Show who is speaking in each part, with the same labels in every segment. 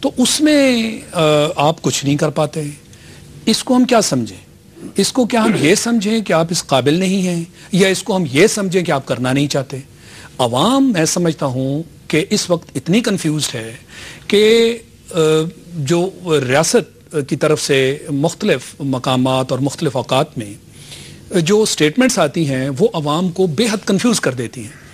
Speaker 1: تو اس میں آپ کچھ نہیں کر پاتے. اس کو ہم کیا سمجھیں؟ اس کو کیا ہم یہ سمجھیں کہ آپ اس قابل نہیں ہیں، یا اس کو ہم یہ سمجھیں کہ آپ کرنا نہیں چاہتے؟ عوام میں سمجھتا ہوں کہ اس وقت اتنی کنفیوزڈ ہے کہ جو ریاست کی طرف سے مختلف مقامات اور مختلف اوقات میں جو سٹیٹمنٹس آتی ہیں وہ عوام کو بے حد کنفیوز کر دیتی ہیں.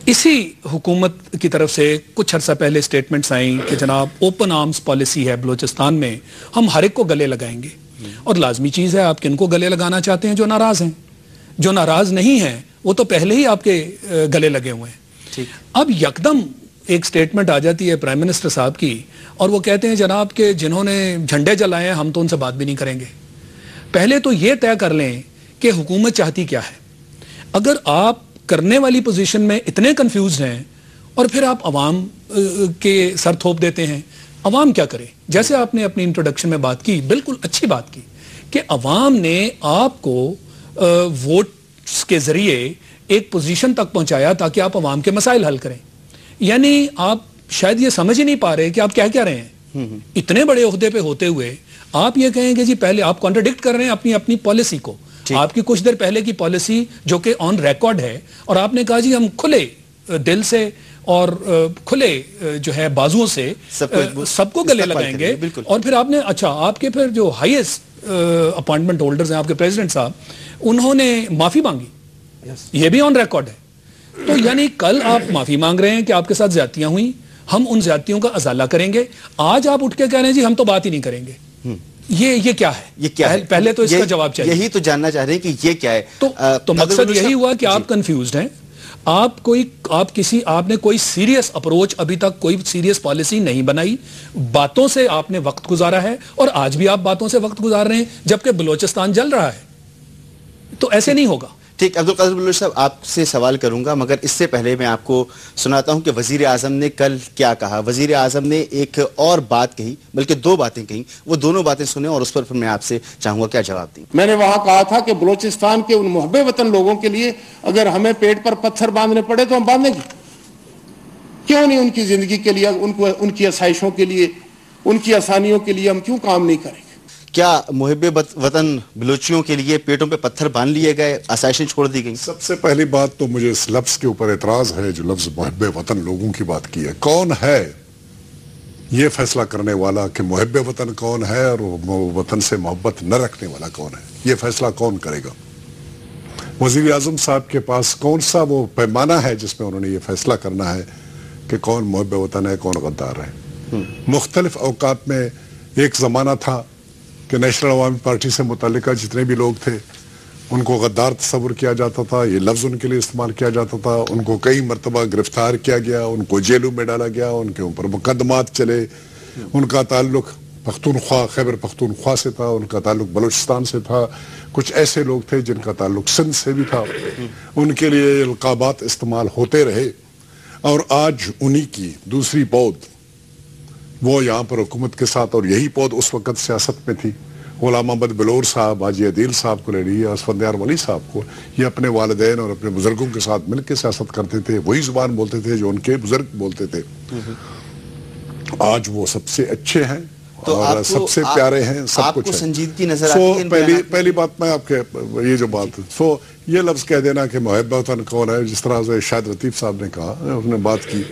Speaker 1: اسی حکومت کی طرف سے کچھ عرصہ پہلے سٹیٹمنٹس آئیں کہ جناب اوپن آرمز پالیسی ہے بلوچستان میں، ہم ہر ایک کو گلے لگائیں گے. اور لازمی چیز ہے، آپ کن کو گلے لگانا چاہتے ہیں؟ جو ناراض ہیں. جو ناراض نہیں ہیں وہ تو پہلے ہی آپ کے گلے لگے ہوئے ہیں. اب یکدم ایک سٹیٹمنٹ آ جاتی ہے پرائم منسٹر صاحب کی، اور وہ کہتے ہیں جناب کہ جنہوں نے جھنڈے جلائے ہیں ہم تو ان سے بات بھی نہیں کریں گے. پہلے تو یہ طے کر لیں کہ حکومت چاہتی کیا ہے. اگر آپ کرنے والی پوزیشن میں اتنے کنفیوزڈ ہیں اور پھر آپ عوام کے سر تھوپ دیتے ہیں، عوام کیا کرے؟ جیسے آپ نے اپنی انٹروڈکشن میں بات کی، بالکل اچھی بات کی کہ عوام نے آپ کو ووٹس کے ذریعے ایک پوزیشن تک پہنچایا تاکہ آپ عوام کے مسائل حل کریں. یعنی آپ شاید یہ سمجھ ہی نہیں پا رہے کہ آپ کیا رہے ہیں. اتنے بڑے عہدے پہ ہوتے ہوئے آپ یہ کہیں گے جی پہلے آپ کانٹرڈکٹ کر رہے ہیں اپنی پالیسی کو. آپ کی کچھ دیر پہلے کی پالیسی جو کہ آن ریکارڈ ہے، اور آپ نے کہا جی ہم کھلے دل سے اور کھلے جو ہے بازوؤں سے سب کو گلے لگائیں گے. اور پھر آپ نے آپ کے پھر جو ہائیسٹ اپوائنٹمنٹ ہولڈرز ہیں، آپ کے پریزیڈنٹ صاحب، انہوں نے معافی مانگی. یہ بھی آن ریکارڈ ہے. تو یعنی کل آپ معافی مانگ رہے ہیں کہ آپ کے ساتھ زیادتیاں ہوئیں، ہم ان زیادتیوں کا ازالہ کریں گے. آج آپ اٹھ کے کہہ رہے ہیں جی ہم تو بات ہی نہیں کریں گے. یہ کیا ہے؟ یہ کیا ہے؟ پہلے تو اس کا جواب چاہیے.
Speaker 2: یہی تو جاننا چاہ رہے ہیں کہ یہ کیا ہے.
Speaker 1: تو مقصد یہی ہوا کہ آپ کنفیوزڈ ہیں. آپ نے کوئی سیریس اپروچ، ابھی تک کوئی سیریس پالیسی نہیں بنائی. باتوں سے آپ نے وقت گزارا ہے، اور آج بھی آپ باتوں سے وقت گزار رہے ہیں جبکہ بلوچستان جل رہا ہے. تو ایسے نہیں ہوگا.
Speaker 2: ٹھیک، عبدالقادر بلوچ صاحب آپ سے سوال کروں گا، مگر اس سے پہلے میں آپ کو سناتا ہوں کہ وزیر اعظم نے کل کیا کہا. وزیر اعظم نے ایک اور بات کہی، بلکہ دو باتیں کہیں. وہ دونوں باتیں سنیں اور اس پر پھر میں آپ سے چاہوں گا کیا جواب دیں.
Speaker 3: میں نے وہاں کہا تھا کہ بلوچستان کے ان محب وطن لوگوں کے لیے اگر ہمیں پیٹ پر پتھر باندھنے پڑے تو ہم باندھیں گے. کیوں نہیں؟ ان کی زندگی کے لیے، ان کی آسائشوں کے لیے، ان کی آسانیوں کے لیے ہم کیوں کام نہیں کریں گے؟
Speaker 2: کیا محب وطن بلوچیوں کے لیے پیٹوں پہ پتھر باندھ لیے گئے، آسائشیں چھوڑ دی گئیں؟
Speaker 4: سب سے پہلی بات تو مجھے اس لفظ کے اوپر اعتراض ہے جو لفظ محب وطن لوگوں کی بات کی ہے. کون ہے یہ فیصلہ کرنے والا کہ محب وطن کون ہے اور وطن سے محبت نہ رکھنے والا کون ہے؟ یہ فیصلہ کون کرے گا؟ وزیر اعظم صاحب کے پاس کون سا وہ پیمانہ ہے جس میں انہوں نے یہ فیصلہ کرنا ہے کہ کون محب وطن ہے، کون غدار ہے؟ مختلف اوقات میں ایک زمانہ تھا کہ نیشنل عوامی پارٹی سے متعلقہ جتنے بھی لوگ تھے ان کو غدار تصور کیا جاتا تھا. یہ لفظ ان کے لیے استعمال کیا جاتا تھا. ان کو کئی مرتبہ گرفتار کیا گیا، ان کو جیلوں میں ڈالا گیا، ان کے اوپر مقدمات چلے. ان کا تعلق پختونخوا، خیبر پختونخوا سے تھا، ان کا تعلق بلوچستان سے تھا. کچھ ایسے لوگ تھے جن کا تعلق سندھ سے بھی تھا. ان کے لیے القابات استعمال ہوتے رہے. اور آج انہی کی دوسری پود وہ یہاں پر حکومت کے ساتھ، اور یہی پود اس وقت سیاست میں تھی. غلام احمد بلور صاحب، حاجی عدیل صاحب کو لے لیے، اسفندیار ولی صاحب کو، یہ اپنے والدین اور اپنے بزرگوں کے ساتھ مل کے سیاست کرتے تھے. وہی زبان بولتے تھے جو ان کے بزرگ بولتے تھے. آج وہ سب سے اچھے ہیں اور سب سے پیارے ہیں، سب کچھ ہے.
Speaker 2: سنجیدگی نظر آتی ہے.
Speaker 4: پہلی بات میں آپ کے یہ جو بات یہ لفظ کہہ دینا کہ محب وطن کون ہے، جس طرح سے شاہد لطیف صاحب نے کہا، اس نے بات کی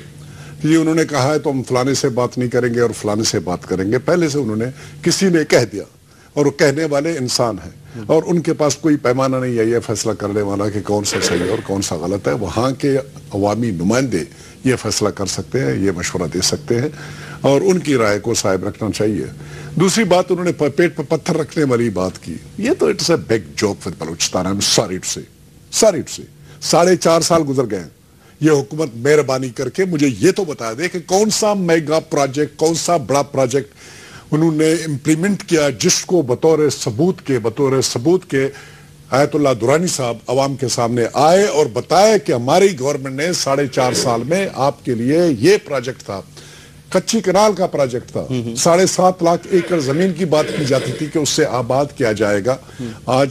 Speaker 4: جی انہوں نے کہا ہے تو ہم فلانے سے بات نہیں کریں گے اور فلانے سے بات کریں گے. پہلے سے انہوں نے کسی نے کہہ دیا، اور وہ کہنے والے انسان ہیں، اور ان کے پاس کوئی پیمانہ نہیں ہے یہ فیصلہ کرنے والا کہ کون سا صحیح ہے اور کون سا غلط ہے. وہاں کے عوامی نمائندے یہ فیصلہ کر سکتے ہیں، یہ مشورہ دے سکتے ہیں، اور ان کی رائے کو صاحب رکھنا چاہیے. دوسری بات انہوں نے پیٹ پہ پتھر رکھنے والی بات کی. یہ تو it's a big joke with Balochistan. I'm sorry to say 4.5 سال گزر گئے ہیں. یہ حکومت مہربانی کر کے مجھے یہ تو بتا دے کہ کون سا میگا پروجیکٹ، کون سا بڑا پروجیکٹ انہوں نے امپلیمنٹ کیا جس کو بطور ثبوت کے آیت اللہ درانی صاحب عوام کے سامنے آئے اور بتائے کہ ہماری گورنمنٹ نے 4.5 سال میں آپ کے لیے یہ پروجیکٹ تھا. کچی کنال کا پروجیکٹ تھا. 7.5 لاکھ ایکڑ زمین کی بات کی جاتی تھی کہ اس سے آباد کیا جائے گا. آج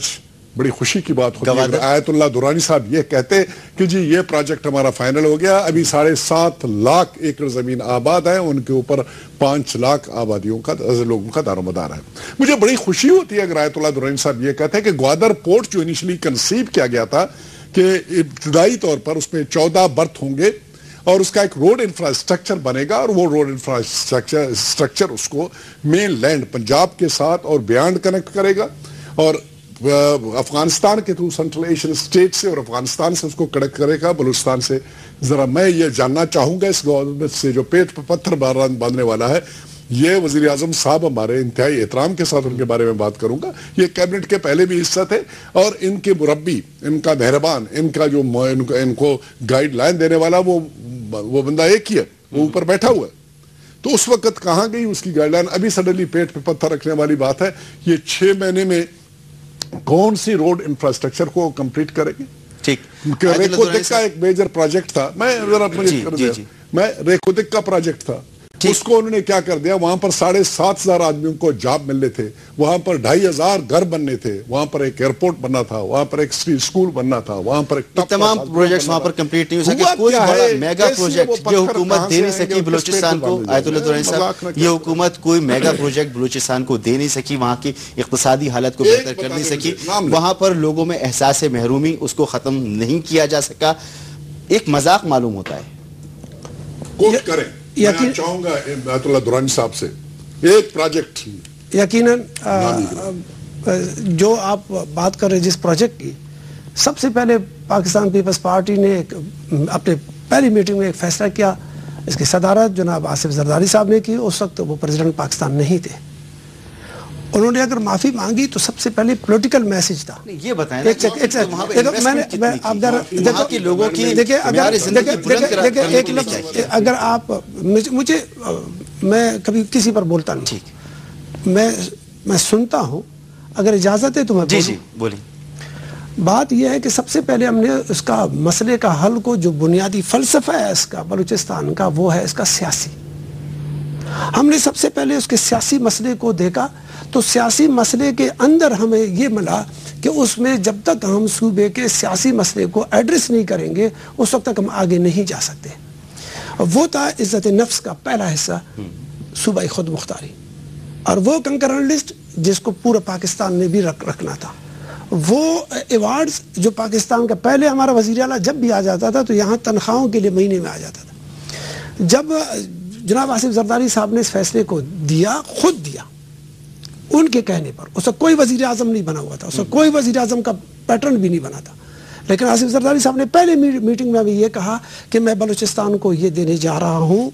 Speaker 4: بڑی خوشی کی بات ہوتی ہے اگر آیت اللہ درانی صاحب یہ کہتے کہ جی یہ پروجیکٹ ہمارا فائنل ہو گیا, ابھی 7.5 لاکھ ایکڑ زمین آباد ہے, ان کے اوپر 5 لاکھ آبادیوں کا لوگوں کا دار و مدار ہے. مجھے بڑی خوشی ہوتی ہے اگر آیت اللہ درانی صاحب یہ کہتے ہیں کہ گوادر پورٹ جو انیشلی کنسیو کیا گیا تھا کہ ابتدائی طور پر اس میں 14 برتھ ہوں گے اور اس کا ایک روڈ انفراسٹرکچر بنے گا, اور وہ روڈ انفراسٹرکچر اس کو مین لینڈ پنجاب کے ساتھ اور بیانڈ کنیکٹ کرے گا, اور افغانستان کے تھرو سینٹرل ایشین اسٹیٹ سے اور افغانستان سے اس کو کنیکٹ کرے گا بلوچستان سے. ذرا میں یہ جاننا چاہوں گا اس گورنمنٹ سے جو پیٹ پر پتھر باندھنے والا ہے, یہ وزیر اعظم صاحب ہمارے انتہائی احترام کے ساتھ ان کے بارے میں بات کروں گا, یہ کیبنٹ کے پہلے بھی حصہ تھے, اور ان کے مربی, ان کا مہربان, ان کا جو ان کو گائیڈ لائن دینے والا وہ بندہ ایک ہی ہے, وہ اوپر بیٹھا ہوا ہے. تو اس وقت کہاں گئی اس کی گائیڈ لائن؟ ابھی سڈنلی پیٹ پہ پتھر رکھنے والی بات ہے. یہ 6 مہینے میں کون سی روڈ انفراسٹرکچر کو کمپلیٹ کرے گی؟
Speaker 2: ٹھیک,
Speaker 4: ریکوتک کا ایک میجر پروجیکٹ تھا, میں ریکوتک کا پروجیکٹ تھا, اس کو انہوں نے کیا کر دیا, وہاں پر 7,500 آدمیوں کو جاب ملنے تھے, وہاں پر 2,500 گھر بننے تھے, وہاں پر ایک ایئرپورٹ بننا تھا, وہاں پر ایک اسکول بننا تھا, وہاں پر ایک
Speaker 2: تمام پروجیکٹس وہاں پر کمپلیٹ نہیں ہو سکے. کوئی بڑا میگا پروجیکٹ جو حکومت دے نہیں سکی بلوچستان کو, آیت اللہ درانی صاحب, یہ حکومت کوئی میگا پروجیکٹ بلوچستان کو دے نہیں سکی, وہاں کی اقتصادی حالت کو بہتر کر نہیں سکی, وہاں پر لوگوں میں احساس محرومی اس کو ختم نہیں کیا جا سکا. ایک مذاق معلوم ہوتا ہے.
Speaker 4: کوٹ کریں, میں چاہوں گا آیت اللہ درانی صاحب سے ایک پروجیکٹ.
Speaker 5: یقیناً جو آپ بات کر رہے جس پروجیکٹ کی, سب سے پہلے پاکستان پیپلز پارٹی نے اپنے پہلی میٹنگ میں ایک فیصلہ کیا, اس کی صدارت جناب آصف زرداری صاحب نے کی. اس وقت وہ پریزیڈنٹ پاکستان نہیں تھے. انہوں نے اگر معافی مانگی تو سب سے پہلے پولیٹیکل میسج تھا.
Speaker 2: یہ بتائیں
Speaker 5: اگر آپ مجھے, میں کبھی کسی پر بولتا نہیں, میں سنتا ہوں, اگر اجازت ہے تو میں
Speaker 2: بولیں.
Speaker 5: بات یہ ہے کہ سب سے پہلے ہم نے اس کا مسئلے کا حل کو, جو بنیادی فلسفہ ہے اس کا بلوچستان کا, وہ ہے اس کا سیاسی. ہم نے سب سے پہلے اس کے سیاسی مسئلے کو دیکھا, تو سیاسی مسئلے کے اندر ہمیں یہ ملا کہ اس میں جب تک ہم صوبے کے سیاسی مسئلے کو ایڈریس نہیں کریں گے اس وقت تک ہم آگے نہیں جا سکتے. وہ تھا عزت نفس کا پہلا حصہ, صوبائی خود مختاری, اور وہ کنکرنٹ لسٹ جس کو پورا پاکستان نے بھی رکھنا تھا. وہ ایوارڈز جو پاکستان کا, پہلے ہمارا وزیر اعلیٰ جب بھی آ جاتا تھا تو یہاں تنخواہوں کے لیے مہینے میں آ جاتا تھا. جب جناب آصف زرداری صاحب نے اس فیصلے کو دیا, خود دیا ان کے کہنے پر, اس وقت کوئی وزیر اعظم نہیں بنا ہوا تھا, اس وقت کوئی وزیر اعظم کا پیٹرن بھی نہیں بنا تھا, لیکن آصف زرداری صاحب نے پہلے میٹنگ میں بھی یہ کہا کہ میں بلوچستان کو یہ دینے جا رہا ہوں,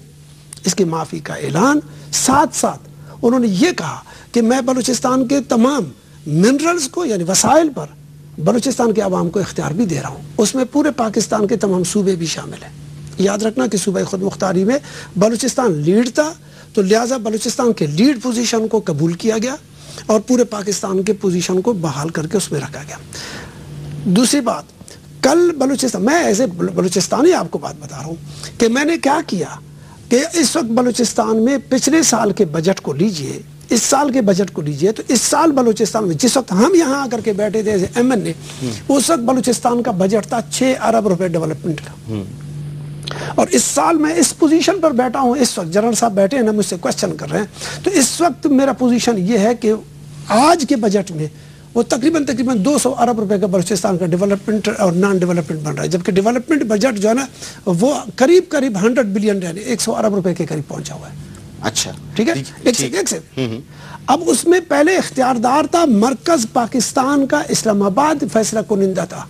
Speaker 5: اس کی معافی کا اعلان. ساتھ ساتھ انہوں نے یہ کہا کہ میں بلوچستان کے تمام منرلز کو, یعنی وسائل پر بلوچستان کے عوام کو اختیار بھی دے رہا ہوں. اس میں پورے پاکستان کے تمام صوبے بھی شامل ہیں. یاد رکھنا کہ صوبائی خود مختاری میں بلوچستان لیڈ تھا, تو لہٰذا بلوچستان کے لیڈ پوزیشن کو قبول کیا گیا اور پورے پاکستان کے پوزیشن کو بحال کر کے اس میں رکھا گیا. دوسری بات, کل بلوچستان, میں ایسے بلوچستانی آپ کو بات بتا رہا ہوں کہ میں نے کیا کیا کہ اس وقت بلوچستان میں پچھلے سال کے بجٹ کو لیجئے, اس سال کے بجٹ کو لیجئے, تو اس سال بلوچستان میں جس وقت ہم یہاں آ کر کے بیٹھے تھے ایم این اے, اس وقت بلوچستان کا بجٹ تھا 6 ارب روپے ڈیولپمنٹ کا. اور اس سال میں اس پوزیشن پر بیٹھا ہوں, اس وقت جنرل صاحب بیٹھے ہیں نا, مجھ سے کوشچن کر رہے ہیں, تو اس وقت میرا پوزیشن یہ ہے کہ آج کے بجٹ میں وہ تقریباً 200 ارب روپے کا بلوچستان کا ڈیولپمنٹ اور نان ڈیولپمنٹ بن رہا ہے, جبکہ ڈیولپمنٹ بجٹ جو ہے نا وہ قریب 100 بلین, یعنی 100 ارب روپے کے قریب پہنچا ہوا ہے.
Speaker 2: اچھا
Speaker 5: ٹھیک ہے, ایک سے اب اس میں پہلے اختیاردار تھا مرکز پاکستان کا اسلام آباد فیصلہ کنندہ تھا.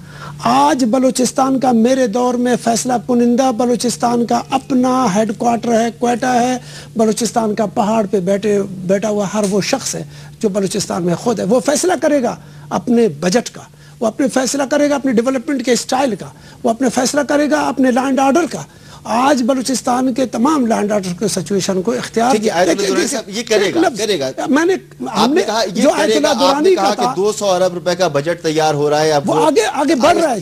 Speaker 5: آج بلوچستان کا میرے دور میں فیصلہ کنندہ بلوچستان کا اپنا ہیڈ کوارٹر ہے, کوئٹہ ہے. بلوچستان کا پہاڑ پہ بیٹھا ہوا ہر وہ شخص ہے جو بلوچستان میں خود ہے, وہ فیصلہ کرے گا اپنے بجٹ کا, وہ اپنے فیصلہ کرے گا اپنے ڈیولپمنٹ کے اسٹائل کا, وہ اپنے فیصلہ کرے گا اپنے لینڈ آرڈر کا. آج بلوچستان کے تمام لینڈ آرڈر کے سچویشن کو اختیار
Speaker 2: یہ کرے گا.
Speaker 5: میں نے
Speaker 2: جو آیت اللہ درانی کہا کہ 200 ارب روپے کا بجٹ تیار ہو رہا ہے,
Speaker 5: وہ آگے بڑھ رہا ہے,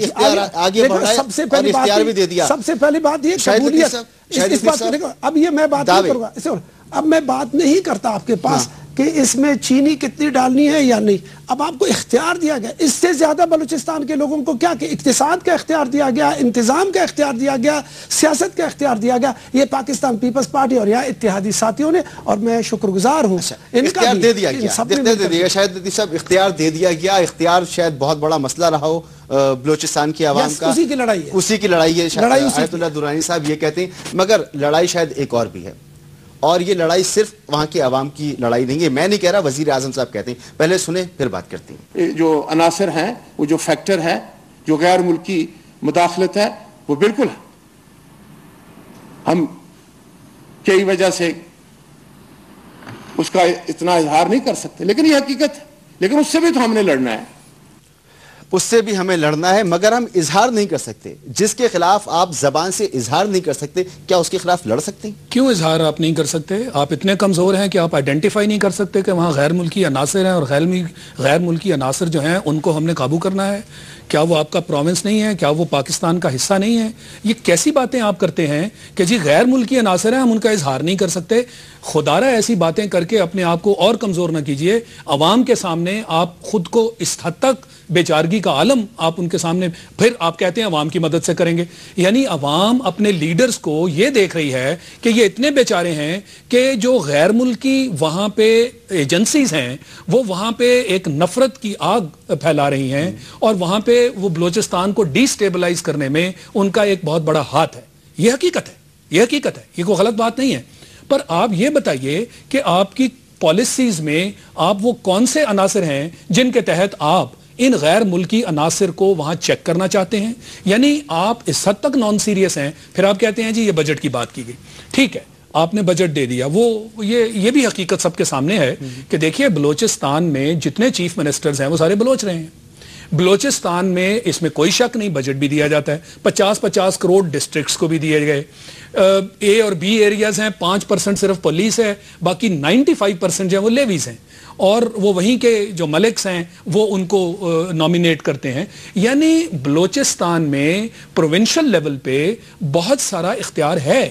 Speaker 5: آگے بڑھ رہا ہے. سب سے پہلی بات یہ قبولیت. اب یہ میں بات نہیں کروں گا, اب میں بات نہیں کرتا آپ کے پاس کہ اس میں چینی کتنی ڈالنی ہے یا نہیں. اب آپ کو اختیار دیا گیا. اس سے زیادہ بلوچستان کے لوگوں کو کیا کہ اقتصاد کا اختیار دیا گیا, انتظام کا اختیار دیا گیا, سیاست کا اختیار دیا گیا. یہ پاکستان پیپلز پارٹی اور یہاں اتحادی ساتھیوں نے, اور میں شکر گزار ہوں.
Speaker 2: اختیار دے دیا گیا, شاید لطیف صاحب اختیار دے دیا گیا. اختیار شاید بہت بڑا مسئلہ رہا ہو بلوچستان کی عوام کا.
Speaker 5: اسی کی لڑائی ہے,
Speaker 2: اسی کی لڑائی ہے. آیت اللہ درانی صاحب یہ کہتے ہیں, مگر لڑائی شاید ایک اور بھی ہے, اور یہ لڑائی صرف وہاں کے عوام کی لڑائی نہیں ہے. میں نہیں کہہ رہا, وزیر اعظم صاحب کہتے ہیں. پہلے سنیں پھر بات کرتے ہیں.
Speaker 3: جو عناصر ہیں, وہ جو فیکٹر ہے, جو غیر ملکی مداخلت ہے, وہ بالکل ہے. ہم کئی وجہ سے اس کا اتنا اظہار نہیں کر سکتے, لیکن یہ حقیقت ہے. لیکن اس سے بھی تو ہم نے لڑنا ہے,
Speaker 2: اس سے بھی ہمیں لڑنا ہے, مگر ہم اظہار نہیں کر سکتے. جس کے خلاف آپ زبان سے اظہار نہیں کر سکتے, کیا اس کے خلاف لڑ سکتے ہیں؟
Speaker 1: کیوں اظہار آپ نہیں کر سکتے؟ آپ اتنے کمزور ہیں کہ آپ آئیڈینٹیفائی نہیں کر سکتے کہ وہاں غیر ملکی عناصر ہیں, اور غیر ملکی عناصر جو ہیں ان کو ہم نے قابو کرنا ہے. کیا وہ آپ کا پروونس نہیں ہے؟ کیا وہ پاکستان کا حصہ نہیں ہے؟ یہ کیسی باتیں آپ کرتے ہیں کہ جی غیر ملکی عناصر ہیں, ہم ان کا اظہار نہیں کر سکتے. خدا رہا ایسی باتیں کر کے اپنے آپ کو اور کمزور نہ کیجئے. عوام کے سامنے آپ خود کو اس حد تک بیچارگی کا عالم آپ ان کے سامنے, پھر آپ کہتے ہیں عوام کی مدد سے کریں گے. یعنی عوام اپنے لیڈرز کو یہ دیکھ رہی ہے کہ یہ اتنے بیچارے ہیں کہ جو غیر ملکی وہاں پہ ایجنسیز ہیں وہ وہاں پہ ایک نفرت کی آگ پھیلا رہی ہیں, اور وہاں پہ وہ بلوچستان کو ڈی سٹیبلائز کرنے میں ان کا ایک بہت بڑا ہاتھ ہے. یہ حقیقت ہے, یہ حقیقت ہے, یہ کوئی غلط بات نہیں ہے. پر آپ یہ بتائیے کہ آپ کی پالیسیز میں آپ وہ کون سے عناصر ہیں جن کے تحت آپ ان غیر ملکی عناصر کو وہاں چیک کرنا چاہتے ہیں؟ یعنی آپ اس حد تک نان سیریس ہیں. پھر آپ کہتے ہیں جی یہ بجٹ کی بات کی گئی, ٹھیک ہے آپ نے بجٹ دے دیا. وہ یہ بھی حقیقت سب کے سامنے ہے کہ دیکھیے بلوچستان میں جتنے چیف منسٹرز ہیں وہ سارے بلوچ رہے ہیں. بلوچستان میں اس میں کوئی شک نہیں, بجٹ بھی دیا جاتا ہے. 50-50 کروڑ ڈسٹرکٹس کو بھی دیے گئے. اے اور بی ایریاز ہیں, 5% صرف پولیس ہے, باقی 95% جو ہے وہ لیویز ہیں, اور وہ وہیں کے جو ملکس ہیں وہ ان کو نامینیٹ کرتے ہیں. یعنی بلوچستان میں پروونشل لیول پہ بہت سارا اختیار ہے,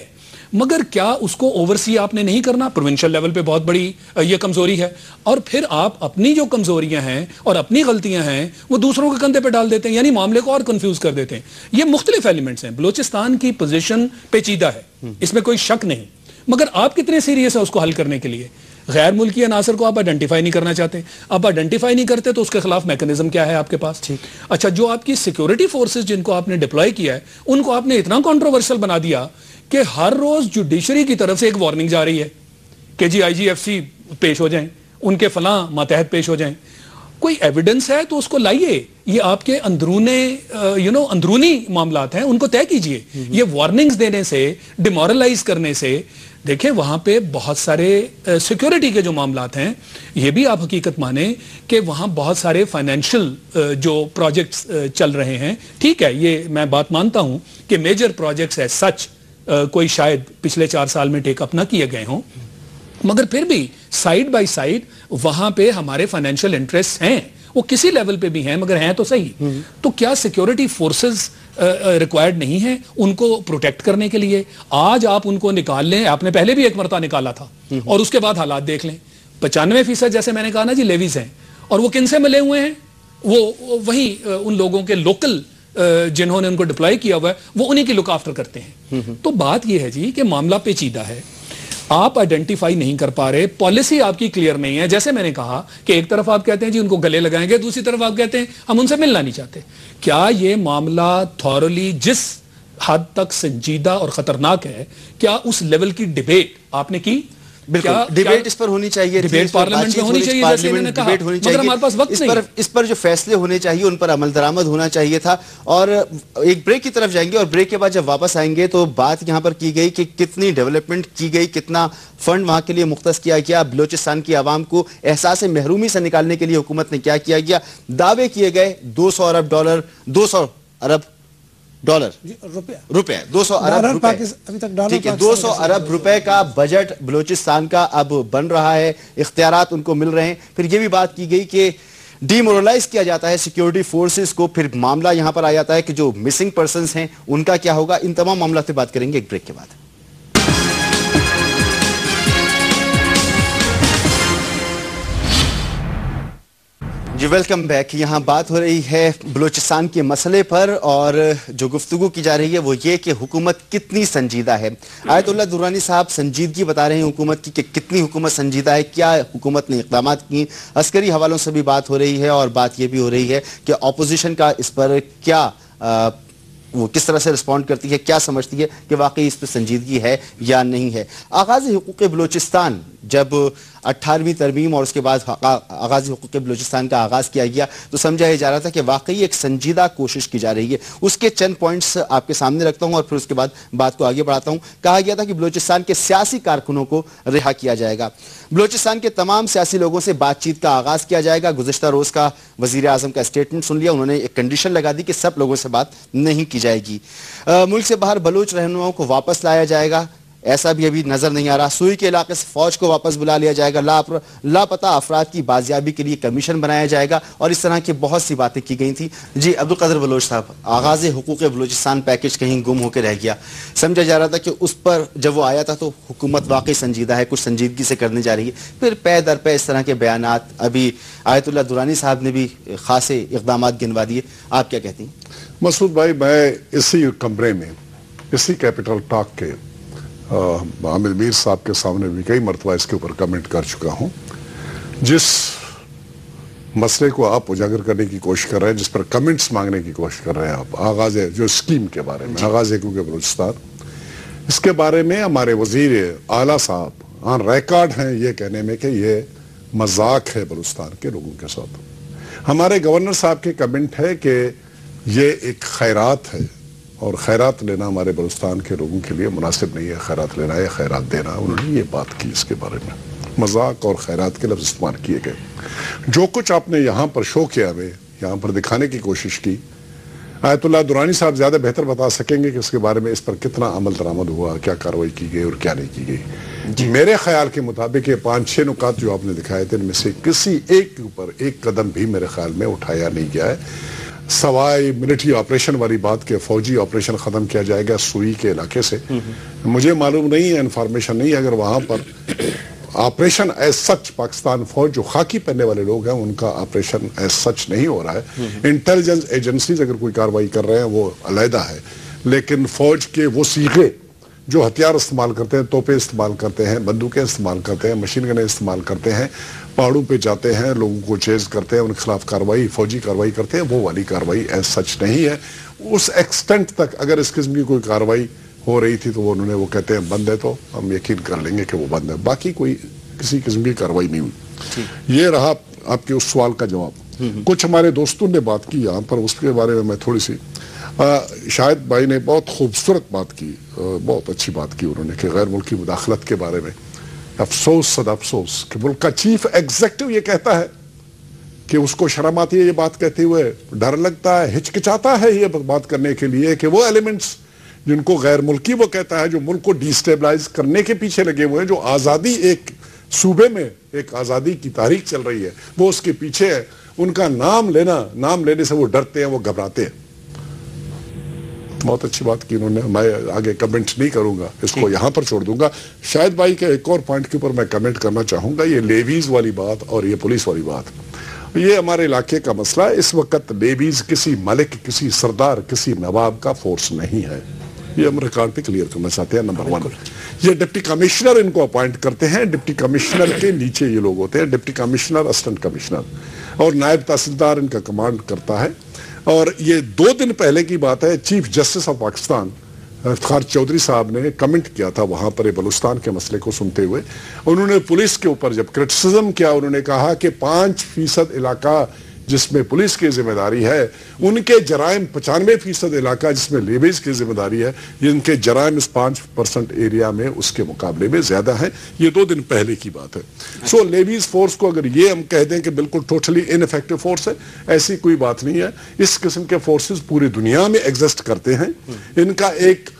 Speaker 1: مگر کیا اس کو اوورسی آپ نے نہیں کرنا؟ پروونشل لیول پہ بہت بڑی یہ کمزوری ہے. اور پھر آپ اپنی جو کمزوریاں ہیں اور اپنی غلطیاں ہیں وہ دوسروں کے کندھے پہ ڈال دیتے ہیں, یعنی معاملے کو اور کنفیوز کر دیتے ہیں. یہ مختلف ایلیمنٹس ہیں. بلوچستان کی پوزیشن پیچیدہ ہے, اس میں کوئی شک نہیں, مگر آپ کتنے سیریس ہیں اس کو حل کرنے کے لیے؟ غیر ملکی عناصر کو آپ آئیڈینٹیفائی نہیں کرنا چاہتے. آپ آئیڈینٹیفائی نہیں کرتے تو اس کے خلاف میکنزم کیا ہے آپ کے پاس؟ اچھا, جو آپ کی سیکیورٹی فورسز جن کو آپ نے ڈپلوائے کیا ہے ان کو آپ نے اتنا کنٹروورشل بنا دیا کہ ہر روز جوڈیشری کی طرف سے ایک وارننگ جا رہی ہے کہ جی IGFC پیش ہو جائیں, ان کے فلاں ماتحت پیش ہو جائیں. کوئی ایویڈنس ہے تو اس کو لائیے. یہ آپ کے اندرونی معاملات ہیں, ان کو طے کیجئے. یہ وارننگز دینے سے, ڈیمورلائز کرنے سے, دیکھیں وہاں پہ بہت سارے سیکیورٹی کے جو معاملات ہیں, یہ بھی آپ حقیقت مانیں کہ وہاں بہت سارے فائنینشل جو پروجیکٹس چل رہے ہیں. ٹھیک ہے, یہ میں بات مانتا ہوں کہ میجر پروجیکٹس ہے سچ کوئی شاید پچھلے 4 سال میں ٹیک اپ نہ کیے گئے ہوں, مگر پھر بھی سائیڈ بائی سائیڈ وہاں پہ ہمارے فائنینشیل انٹرسٹ ہیں, وہ کسی لیول پہ بھی ہیں, مگر ہیں تو صحیح. تو کیا سیکیورٹی فورسز ریکوائرڈ نہیں ہیں ان کو پروٹیکٹ کرنے کے لیے؟ آج آپ ان کو نکال لیں, آپ نے پہلے بھی ایک مرتبہ نکالا تھا, اور اس کے بعد حالات دیکھ لیں. 95% جیسے میں نے کہا نا جی لیویز ہیں, اور وہ کن سے ملے ہوئے ہیں؟ وہ وہی ان لوگوں کے لوکل جنہوں نے ان کو ڈپلائی کیا ہوا ہے, وہ انہی کی لک آفٹر کرتے ہیں. تو بات یہ ہے جی کہ معاملہ پیچیدہ ہے, آپ آئیڈینٹیفائی نہیں کر پا رہے, پالیسی آپ کی کلیئر نہیں ہے. جیسے میں نے کہا کہ ایک طرف آپ کہتے ہیں جی ان کو گلے لگائیں گے, دوسری طرف آپ کہتے ہیں ہم ان سے ملنا نہیں چاہتے. کیا یہ معاملہ تھورلی جس حد تک سنجیدہ اور خطرناک ہے, کیا اس لیول کی ڈیبیٹ آپ نے کی؟
Speaker 2: بالکل ڈیبیٹ اس پر ہونی چاہیے,
Speaker 1: ڈیبیٹ پارلیمنٹ میں ہونی چاہیے جیسے میں نے کہا, مگر ہمارے پاس وقت نہیں.
Speaker 2: اس پر جو فیصلے ہونے چاہیے ان پر عمل درآمد ہونا چاہیے تھا. اور ایک بریک کی طرف جائیں گے, اور بریک کے بعد جب واپس آئیں گے تو بات یہاں پر کی گئی کہ کتنی ڈیولپمنٹ کی گئی, کتنا فنڈ وہاں کے لیے مختص کیا گیا, بلوچستان کی عوام کو احساس محرومی سے نکالنے کے لیے حکومت نے کیا کیا گیا. دعوے کیے گئے 200 ارب ڈالر, 200 ارب ڈالر روپے 200 ارب روپے, ٹھیک ہے, 200 ارب روپے کا بجٹ بلوچستان کا اب بن رہا ہے, اختیارات ان کو مل رہے ہیں. پھر یہ بھی بات کی گئی کہ ڈی مورلائز کیا جاتا ہے سیکیورٹی فورسز کو. پھر معاملہ یہاں پر آ جاتا ہے کہ جو مسنگ پرسنز ہیں ان کا کیا ہوگا. ان تمام معاملات پہ بات کریں گے ایک بریک کے بعد. جی ویلکم بیک. یہاں بات ہو رہی ہے بلوچستان کے مسئلے پر اور جو گفتگو کی جا رہی ہے وہ یہ کہ حکومت کتنی سنجیدہ ہے. آیت اللہ درانی صاحب سنجیدگی بتا رہے ہیں حکومت کی کہ کتنی حکومت سنجیدہ ہے, کیا حکومت نے اقدامات کی. عسکری حوالوں سے بھی بات ہو رہی ہے اور بات یہ بھی ہو رہی ہے کہ اپوزیشن کا اس پر کیا وہ کس طرح سے رسپونڈ کرتی ہے, کیا سمجھتی ہے کہ واقعی اس پہ سنجیدگی ہے یا نہیں ہے. آغاز حقوق بلوچستان جب 18ویں ترمیم اور اس کے بعد آغاز حقوق بلوچستان کا آغاز کیا گیا تو سمجھا جا رہا تھا کہ واقعی ایک سنجیدہ کوشش کی جا رہی ہے. اس کے چند پوائنٹس آپ کے سامنے رکھتا ہوں اور پھر اس کے بعد بات کو آگے بڑھاتا ہوں. کہا گیا تھا کہ بلوچستان کے سیاسی کارکنوں کو رہا کیا جائے گا, بلوچستان کے تمام سیاسی لوگوں سے بات چیت کا آغاز کیا جائے گا. گزشتہ روز کا وزیر اعظم کا اسٹیٹمنٹ سن لیا, انہوں نے ایک کنڈیشن لگا دی کہ سب لوگوں سے بات نہیں کی جائے گی. ملک سے باہر بلوچ رہنماؤں کو واپس لایا جائے گا, ایسا بھی ابھی نظر نہیں آ رہا. سوئی کے علاقے سے فوج کو واپس بلا لیا جائے گا, لاپتہ افراد کی بازیابی کے لیے کمیشن بنایا جائے گا اور اس طرح کی بہت سی باتیں کی گئی تھیں. جی عبدالقادر بلوچ صاحب, آغاز حقوق بلوچستان پیکج کہیں گم ہو کے رہ گیا. سمجھا جا رہا تھا کہ اس پر جب وہ آیا تھا تو حکومت واقعی سنجیدہ ہے, کچھ سنجیدگی سے کرنے جا رہی ہے. پھر پے در پے اس طرح کے بیانات, ابھی آیت اللہ درانی صاحب نے بھی خاصے اقدامات گنوا دیے. آپ کیا کہتی ہیں؟
Speaker 4: مسعود بھائی, میں اسی کمرے میں اسی کیپٹل ٹاک کے حامد میر صاحب کے سامنے بھی کئی مرتبہ اس کے اوپر کمنٹ کر چکا ہوں. جس مسئلے کو آپ اجاگر کرنے کی کوشش کر رہے ہیں, جس پر کمنٹس مانگنے کی کوشش کر رہے ہیں آپ, آغاز جو اسکیم کے بارے میں, آغاز حقوق بلوچستان, اس کے بارے میں ہمارے وزیر اعلیٰ صاحب آن ریکارڈ ہیں یہ کہنے میں کہ یہ مذاق ہے بلوچستان کے لوگوں کے ساتھ. ہمارے گورنر صاحب کے کمنٹ ہے کہ یہ ایک خیرات ہے اور خیرات لینا ہمارے بلوچستان کے لوگوں کے لیے مناسب نہیں ہے. خیرات لینا ہے خیرات دینا, انہوں نے یہ بات کی. اس کے بارے میں مذاق اور خیرات کے لفظ استعمال کیے گئے. جو کچھ آپ نے یہاں پر شو کیا, ہمیں یہاں پر دکھانے کی کوشش کی, آیت اللہ درانی صاحب زیادہ بہتر بتا سکیں گے کہ اس کے بارے میں اس پر کتنا عمل درآمد ہوا, کیا کارروائی کی گئی اور کیا نہیں کی گئی. میرے خیال کے مطابق یہ 5-6 نکات جو آپ نے دکھائے تھے ان میں سے کسی ایک کے اوپر ایک قدم بھی میرے خیال میں اٹھایا نہیں گیا ہے, سوائے ملٹری آپریشن والی بات کے فوجی آپریشن ختم کیا جائے گا سوئی کے علاقے سے. مجھے معلوم نہیں ہے, انفارمیشن نہیں ہے, اگر وہاں پر آپریشن ایز سچ پاکستان فوج جو خاکی پہننے والے لوگ ہیں ان کا آپریشن ایز سچ نہیں ہو رہا ہے. انٹیلیجنس ایجنسیز اگر کوئی کارروائی کر رہے ہیں وہ علیحدہ ہے, لیکن فوج کے وہ سیغے جو ہتھیار استعمال کرتے ہیں, توپیں استعمال کرتے ہیں, بندوقیں استعمال کرتے ہیں, مشین گنیں استعمال کرتے ہیں, پہاڑوں پہ جاتے ہیں, لوگوں کو چیز کرتے ہیں, ان کے خلاف کارروائی فوجی کارروائی کرتے ہیں, وہ والی کارروائی ایز سچ نہیں ہے. اس ایکسٹینٹ تک اگر اس قسم کی کوئی کارروائی ہو رہی تھی تو وہ انہوں نے وہ کہتے ہیں بند ہے, تو ہم یقین کر لیں گے کہ وہ بند ہے. باقی کوئی کسی قسم کی کارروائی نہیں ہوئی. یہ رہا آپ کے اس سوال کا جواب. کچھ ہمارے دوستوں نے بات کی یہاں پر, اس کے بارے میں میں تھوڑی سی, شاہد بھائی نے بہت خوبصورت بات کی, بہت اچھی بات کی انہوں نے کہ غیر ملکی مداخلت کے بارے میں. افسوس صد افسوس کہ ملک کا چیف ایگزیکٹو یہ کہتا ہے کہ اس کو شرم آتی ہے یہ بات کہتے ہوئے, ڈر لگتا ہے, ہچکچاتا ہے یہ بات کرنے کے لیے کہ وہ ایلیمنٹس جن کو غیر ملکی وہ کہتا ہے, جو ملک کو ڈیسٹیبلائز کرنے کے پیچھے لگے ہوئے ہیں, جو آزادی ایک صوبے میں ایک آزادی کی تاریخ چل رہی ہے وہ اس کے پیچھے ہے, ان کا نام لینے سے وہ ڈرتے ہیں, وہ گھبراتے ہیں. بہت اچھی بات کی انہوں نے, میں آگے کمنٹ نہیں کروں گا, اس کو یہاں پر چھوڑ دوں گا. شاید بھائی کے ایک اور پوائنٹ کے اوپر میں کمنٹ کرنا چاہوں گا, یہ لیویز والی بات اور یہ پولیس والی بات. یہ ہمارے علاقے کا مسئلہ ہے. اس وقت لیویز کسی ملک, کسی سردار, کسی نواب کا فورس نہیں ہے. یہ ہم ریکارڈ پہ کلیئر کرنا چاہتے ہیں. نمبر 1, یہ ڈپٹی کمشنر ان کو اپوائنٹ کرتے ہیں, ڈپٹی کمشنر کے نیچے یہ لوگ ہوتے ہیں, ڈپٹی کمشنر, اسسٹنٹ کمشنر, اور نائب تحصیلدار ان کا کمانڈ کرتا ہے. اور یہ 2 دن پہلے کی بات ہے, chief justice of Pakistan Iftikhar Chaudhry صاحب نے کمنٹ کیا تھا وہاں پر بلوچستان کے مسئلے کو سنتے ہوئے. انہوں نے پولیس کے اوپر جب کرٹیسزم کیا, انہوں نے کہا کہ 5% علاقہ جس میں پولیس کی ذمہ داری ہے, ان کے جرائم 95% علاقہ جس میں لیویز کی ذمہ داری ہے, ان کے جرائم اس 5% ایریا میں اس کے مقابلے میں زیادہ ہیں. یہ 2 دن پہلے کی بات ہے. سو لیویز فورس کو اگر یہ ہم کہہ دیں کہ بالکل ٹوٹلی ان افیکٹو فورس ہے, ایسی کوئی بات نہیں ہے. اس قسم کے فورسز پوری دنیا میں ایگزسٹ کرتے ہیں. ان کا ایک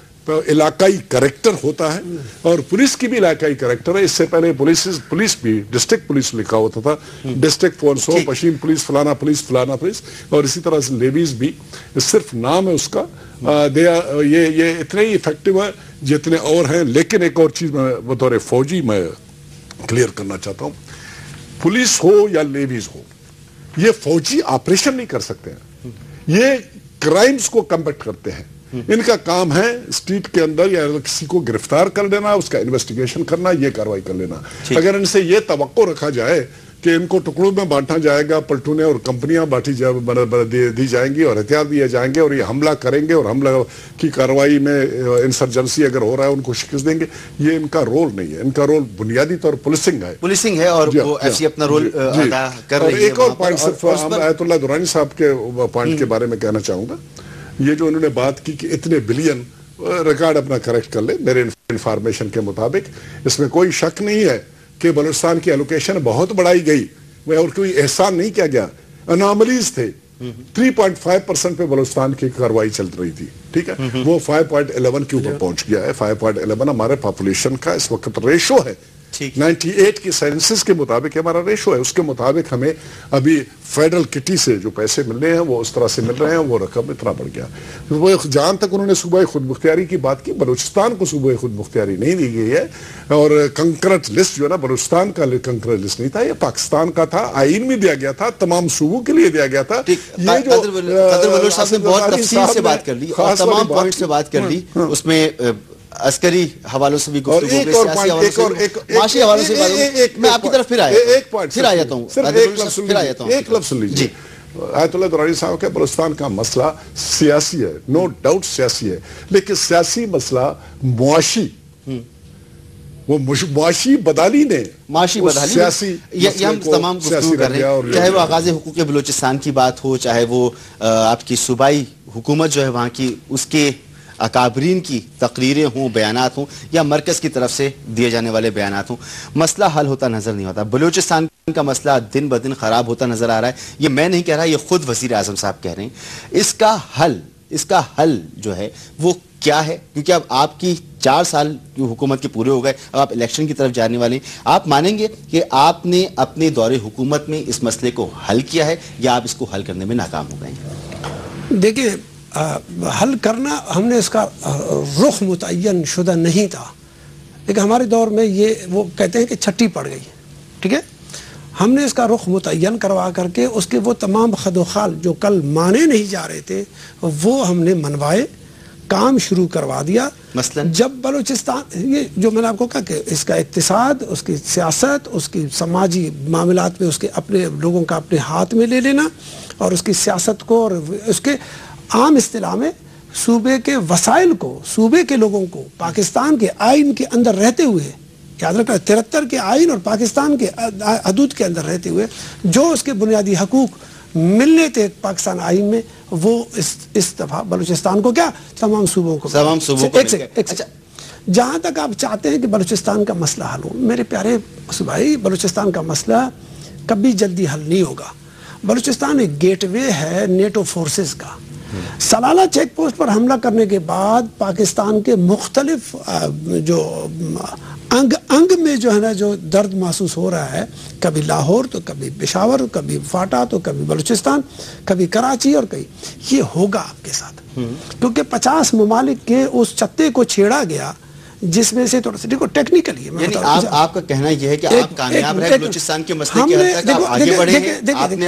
Speaker 4: علاقائی کریکٹر ہوتا ہے اور پولیس کی بھی علاقائی کریکٹر ہے. اس سے پہلے پولیس بھی ڈسٹرکٹ پولیس لکھا ہوتا تھا, ڈسٹرکٹ فورس ہو, پشین پولیس, فلانا پولیس, فلانا پولیس, اور اسی طرح سے لیویز بھی صرف نام ہے اس کا. یہ اتنے ہی افیکٹو ہے جتنے اور ہیں. لیکن ایک اور چیز میں بطور فوجی میں کلیئر کرنا چاہتا ہوں, پولیس ہو یا لیویز ہو, یہ فوجی آپریشن نہیں کر سکتے ہیں، یہ کرائمز کو کمبیٹ کرتے ہیں. ان کا کام ہے اسٹریٹ کے اندر یا کسی کو گرفتار کر لینا، اس کا انویسٹیگیشن کرنا، یہ کاروائی کر لینا. اگر ان سے یہ توقع رکھا جائے کہ ان کو ٹکڑوں میں بانٹا جائے گا، پلٹونیں اور کمپنیاں دی جائیں گی اور ہتھیار دیے جائیں گے اور یہ حملہ کریں گے اور حملہ کی کاروائی میں انسرجنسی اگر ہو رہا ہے ان کو شکست دیں گے، یہ ان کا رول نہیں ہے. ان کا رول بنیادی طور پولیسنگ ہے
Speaker 2: اور وہ ایف سی اپنا رول ادا کر رہی ہے.
Speaker 4: ایک اور پوائنٹ صرف آیت اللہ درانی صاحب کے پوائنٹ کے بارے میں کہنا چاہوں گا. یہ جو انہوں نے بات کی کہ اتنے بلین، ریکارڈ اپنا کریکٹ کر لیں، میرے انفارمیشن کے مطابق اس میں کوئی شک نہیں ہے کہ بلوچستان کی ایلوکیشن بہت بڑھائی گئی اور کوئی احسان نہیں کیا گیا. اناملیز تھے. 3.5% پہ بلوچستان کی کاروائی چل رہی تھی، ٹھیک ہے، وہ 5.11 کے اوپر پہنچ گیا ہے. 5.11 ہمارے پاپولیشن کا اس وقت ریشو ہے. 98 کی سینسس کے مطابق ہمارا ریشو ہے. اس کے مطابق ہمیں ابھی فیڈرل کٹی سے جو پیسے مل رہے ہیں وہ اس طرح سے مل رہے ہیں، وہ رقم اتنا بڑھ گیا. وہ جہاں تک انہوں نے صوبہ خود مختاری کی بات کی، بلوچستان کو صوبہ خود مختاری نہیں دی گئی ہے. اور کنکرنٹ لسٹ جو ہے نا، بلوچستان کا کنکرنٹ لسٹ نہیں تھا، یہ پاکستان کا تھا. آئین میں دیا گیا تھا، تمام صوبوں کے لیے دیا گیا تھا.
Speaker 2: یہ جو قدر بلوچ صاحب نے بہت تفصیل سے بات کر لی اور تمام پوائنٹ سے بات کر لی، اس میں عسکری حوالوں سے بھی گفتگو ہوگی، سیاسی حوالوں سے بھی، معاشی حوالوں سے بھی. میں آپ کی طرف پھر آ جاتا ہوں.
Speaker 4: ایک لفظ سن لیجیے. آیت اللہ درانی صاحب کہ بلوچستان کا مسئلہ سیاسی ہے، نو ڈاؤٹ سیاسی ہے، لیکن سیاسی مسئلہ معاشی، وہ معاشی بدالی نے سیاسی
Speaker 2: یہ ہم تمام گفتگو کر رہے ہیں، چاہے وہ آغاز حقوق بلوچستان کی بات ہو، چاہے وہ آپ کی صوبائی حکومت جو ہے وہاں کی، اس کے اکابرین کی تقریریں ہوں، بیانات ہوں، یا مرکز کی طرف سے دیے جانے والے بیانات ہوں، مسئلہ حل ہوتا نظر نہیں ہوتا. بلوچستان کا مسئلہ دن بدن خراب ہوتا نظر آ رہا ہے. یہ میں نہیں کہہ رہا، یہ خود وزیر اعظم صاحب کہہ رہے ہیں. اس کا حل جو ہے وہ کیا ہے؟ کیونکہ اب آپ کی 4 سال کی حکومت کے پورے ہو گئے، اب آپ الیکشن کی طرف جانے والے ہیں. آپ مانیں گے کہ آپ نے اپنے دور حکومت میں اس مسئلے کو حل کیا ہے یا آپ اس کو حل کرنے میں ناکام ہو گئے ہیں؟
Speaker 5: دیکھیں، حل کرنا، ہم نے اس کا رخ متعین شدہ نہیں تھا، لیکن ہمارے دور میں یہ وہ کہتے ہیں کہ چھٹی پڑ گئی، ٹھیک ہے. ہم نے اس کا رخ متعین کروا کر کے اس کے وہ تمام خد و خال جو کل مانے نہیں جا رہے تھے وہ ہم نے منوائے، کام شروع کروا دیا.
Speaker 2: مثلا
Speaker 5: جب بلوچستان، یہ جو میں نے آپ کو کہا کہ اس کا اقتصاد، اس کی سیاست، اس کی سماجی معاملات میں اس کے اپنے لوگوں کا اپنے ہاتھ میں لے لینا، اور اس کی سیاست کو اور اس کے عام اصطلاح میں صوبے کے وسائل کو، صوبے کے لوگوں کو پاکستان کے آئین کے اندر رہتے ہوئے، یاد رکھنا 73 کے آئین اور پاکستان کے حدود کے اندر رہتے ہوئے جو اس کے بنیادی حقوق ملنے تھے پاکستان آئین میں، وہ اس دفعہ بلوچستان کو کیا تمام صوبوں کو جہاں تک آپ چاہتے ہیں کہ بلوچستان کا مسئلہ حل ہو، میرے پیارے صوبائی، بلوچستان کا مسئلہ کبھی جلدی حل نہیں ہوگا. بلوچستان ایک گیٹ وے ہے نیٹو فورسز کا. سلالہ چیک پوسٹ پر حملہ کرنے کے بعد پاکستان کے مختلف جو انگ میں جو ہے نا جو درد محسوس ہو رہا ہے، کبھی لاہور تو کبھی پشاور، کبھی فاٹا تو کبھی بلوچستان، کبھی کراچی، اور کئی، یہ ہوگا آپ کے ساتھ، کیونکہ 50 ممالک کے اس چتے کو چھیڑا گیا جس میں سے تھوڑا سا دیکھو ٹیکنیکلی ہے.
Speaker 2: یعنی آپ کا کہنا یہ ہے کہ آپ کامیاب رہے بلوچستان کے مسئلے کے حد تک، آپ آگے بڑھے ہیں، آپ نے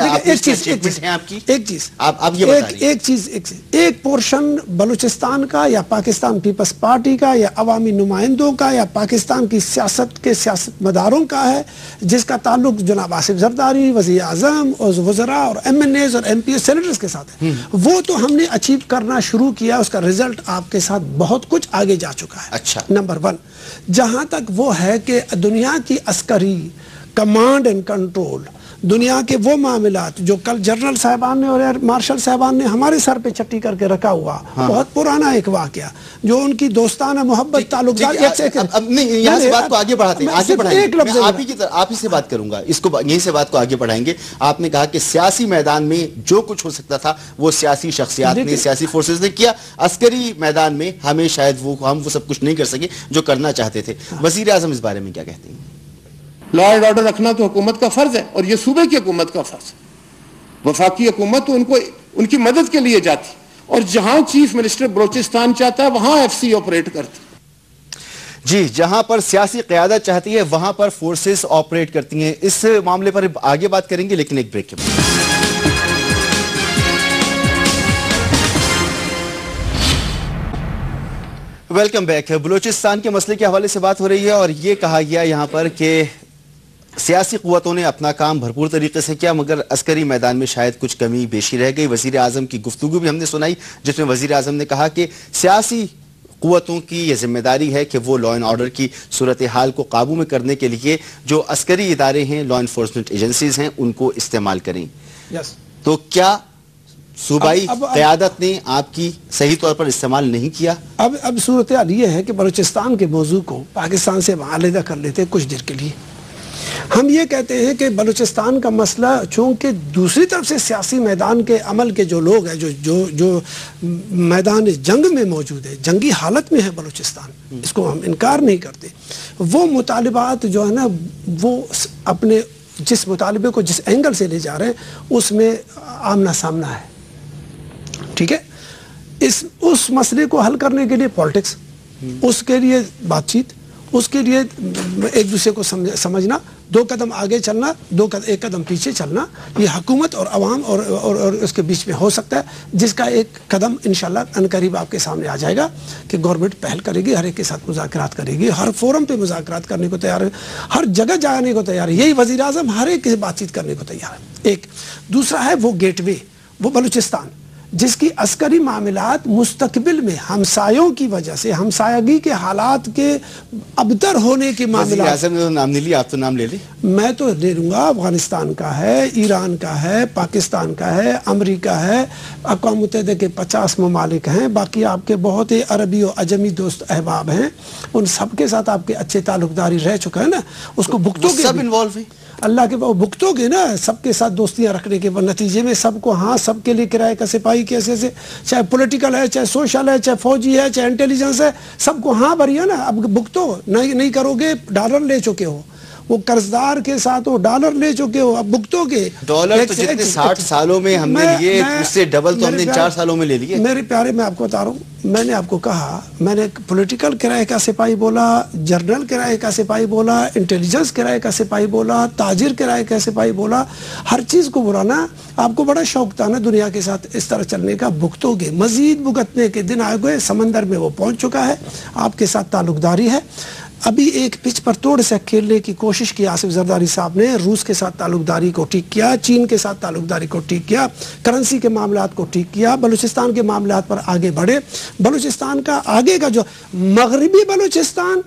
Speaker 2: ایک
Speaker 5: پورشن بلوچستان کا یا پاکستان پیپلز پارٹی کا یا عوامی نمائندوں کا یا پاکستان کی سیاست کے سیاست مداروں کا ہے جس کا تعلق جناب آصف زرداری، وزیر اعظم اور وزراء اور ایم این ایز اور ایم پی سینیٹرز کے ساتھ ہے. وہ تو ہم نے اچیو کرنا شروع کیا، اس کا رزلٹ آپ کے ساتھ بہت کچھ آگے جا چکا ہے.
Speaker 2: اچھا،
Speaker 5: نمبر 1 جہاں تک وہ ہے کہ دنیا کی عسکری کمانڈ اینڈ کنٹرول، دنیا کے وہ معاملات جو کل جنرل صاحبان نے اور مارشل صاحبان نے ہمارے سر پہ چھٹی کر کے رکھا ہوا، بہت پرانا ایک واقعہ جو ان کی دوستانہ محبت تعلقات.
Speaker 2: یہاں سے بات کو آگے بڑھاتے ہیں، آگے بڑھائیں گے، میں آپ ہی سے بات کروں گا، اس کو یہیں سے بات کو آگے بڑھائیں گے. آپ نے کہا کہ سیاسی میدان میں جو کچھ ہو سکتا تھا وہ سیاسی شخصیات نے، سیاسی فورسز نے کیا. عسکری میدان میں ہمیں شاید ہم وہ سب کچھ نہیں کر سکے جو کرنا چاہتے تھے. وزیر اعظم اس بارے میں کیا کہتے ہیں؟
Speaker 3: لا اینڈ آرڈر رکھنا تو حکومت کا فرض ہے، اور یہ صوبے کی حکومت کا فرض ہے. وفاقی حکومت تو ان کی مدد کے لیے جاتی، اور جہاں چیف منسٹر بلوچستان چاہتا ہے وہاں ایف سی آپریٹ کرتی.
Speaker 2: جی، جہاں پر سیاسی قیادت چاہتی ہے وہاں پر فورسز آپریٹ کرتی ہیں. اس معاملے پر آگے بات کریں گے لیکن ایک بریک کے بعد. Welcome back. بلوچستان کے مسئلے کے حوالے سے بات ہو رہی ہے اور یہ کہا گیا یہاں پر کہ سیاسی قوتوں نے اپنا کام بھرپور طریقے سے کیا مگر عسکری میدان میں شاید کچھ کمی بیشی رہ گئی. وزیر اعظم کی گفتگو بھی ہم نے سنائی جس میں وزیر اعظم نے کہا کہ سیاسی قوتوں کی یہ ذمہ داری ہے کہ وہ لا اینڈ آرڈر کی صورتحال کو قابو میں کرنے کے لیے جو عسکری ادارے ہیں، لا انفورسمنٹ ایجنسیز ہیں، ان کو استعمال کریں. تو کیا صوبائی قیادت نے آپ کی صحیح طور پر استعمال نہیں کیا؟
Speaker 5: اب صورتحال یہ ہے کہ بلوچستان کے موضوع کو پاکستان سے علیحدہ کر لیتے کچھ دیر کے لیے. ہم یہ کہتے ہیں کہ بلوچستان کا مسئلہ چونکہ دوسری طرف سے سیاسی میدان کے عمل کے جو لوگ ہیں جو میدان جنگ میں موجود ہے، جنگی حالت میں ہے بلوچستان، اس کو ہم انکار نہیں کرتے. وہ مطالبات جو ہے نا، وہ اپنے جس مطالبے کو جس اینگل سے لے جا رہے ہیں اس میں آمنا سامنا ہے. ٹھیک ہے، اس مسئلے کو حل کرنے کے لیے پالیٹکس، اس کے لیے بات چیت، اس کے لیے ایک دوسرے کو سمجھنا، دو قدم آگے چلنا، ایک قدم پیچھے چلنا، یہ حکومت اور عوام اور اس کے بیچ میں ہو سکتا ہے، جس کا ایک قدم انشاءاللہ عنقریب آپ کے سامنے آ جائے گا کہ گورنمنٹ پہل کرے گی، ہر ایک کے ساتھ مذاکرات کرے گی، ہر فورم پہ مذاکرات کرنے کو تیار ہے، ہر جگہ جانے کو تیار ہے. یہی وزیر اعظم ہر ایک سے بات چیت کرنے کو تیار ہے. ایک دوسرا ہے وہ گیٹ وے، وہ بلوچستان جس کی عسکری معاملات مستقبل میں ہمسایوں کی وجہ سے، ہمسایگی کے حالات کے ابتر ہونے کے معاملات.
Speaker 2: وزیر اعظم نے نام نہیں لیا، آپ تو نام لے لی.
Speaker 5: میں تو لے لوں گا. افغانستان کا ہے، ایران کا ہے، پاکستان کا ہے، امریکہ ہے، اقوام متحدہ کے 50 ممالک ہیں، باقی آپ کے بہت ہی عربی و عجمی دوست احباب ہیں، ان سب کے ساتھ آپ کے اچھے تعلق داری رہ چکا ہے نا. اس کو بھگتو گے،
Speaker 2: سب انوالو ہیں
Speaker 5: اللہ کے بھگتو گے نا، سب کے ساتھ دوستیاں رکھنے کے نتیجے میں سب کو، ہاں سب کے لیے کرائے کا سپاہی کیسے سے، چاہے پولیٹیکل ہے، چاہے سوشل ہے، چاہے فوجی ہے، چاہے انٹیلیجنس ہے، سب کو ہاں بھریے نا. اب بھگتو نہیں کرو گے. ڈالر لے چکے ہو، وہ قرضدار کے ساتھ وہ ڈالر لے چکے ہو، اب بھگتو گے.
Speaker 2: ڈالر تو جتنے 60 سالوں میں ہم نے لیے اس سے ڈبل تو ہم نے 4 سالوں میں لے لیے.
Speaker 5: میرے پیارے، میں آپ کو بتا رہا ہوں، میں نے آپ کو کہا، میں نے پولیٹیکل کرائے کا سپاہی بولا، جنرل کرائے کا سپاہی بولا، انٹیلیجنس کرائے کا سپاہی بولا، تاجر کرائے کا سپاہی بولا، ہر چیز کو بولا نا. آپ کو بڑا شوق تھا نا دنیا کے ساتھ اس طرح چلنے کا. بھگتو گے، مزید بھگتنے کے دن آئے گئے. سمندر میں وہ پہنچ چکا ہے، آپ کے ساتھ تعلق داری ہے. ابھی ایک پچ پر توڑ سے کھیلنے کی کوشش کی آصف زرداری صاحب نے. روس کے ساتھ تعلق داری کو ٹھیک کیا، چین کے ساتھ تعلق داری کو ٹھیک کیا، کرنسی کے معاملات کو ٹھیک کیا، بلوچستان کے معاملات پر آگے بڑھے. بلوچستان کا آگے کا جو مغربی بلوچستان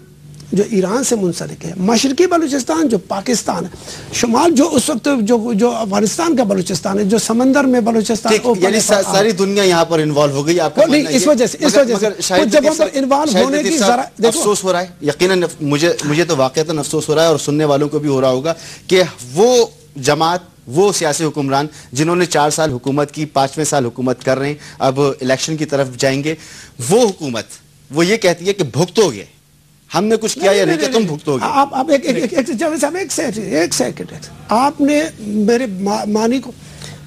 Speaker 5: جو ایران سے منسلک ہے، مشرقی بلوچستان جو پاکستان ہے، شمال جو اس وقت جو افغانستان کا بلوچستان ہے، جو سمندر میں بلوچستان،
Speaker 2: یعنی ساری دنیا یہاں پر انوالو ہو گئی. آپ کا
Speaker 5: اس وجہ سے کچھ جگہوں پر انوالو ہونے کی ذرا
Speaker 2: افسوس ہو رہا ہے. یقیناً مجھے تو واقعتاً افسوس ہو رہا ہے اور سننے والوں کو بھی ہو رہا ہوگا کہ وہ جماعت، وہ سیاسی حکمران جنہوں نے 4 سال حکومت کی، 5ویں سال حکومت کر رہے ہیں، اب الیکشن کی طرف جائیں گے، وہ حکومت وہ یہ کہتی ہے کہ بھگتو گے، ہم نے کچھ کیا یا نہیں کہ تم بھگتو گے.
Speaker 5: آپ ایک سیکنڈ، آپ نے میرے معنی کو،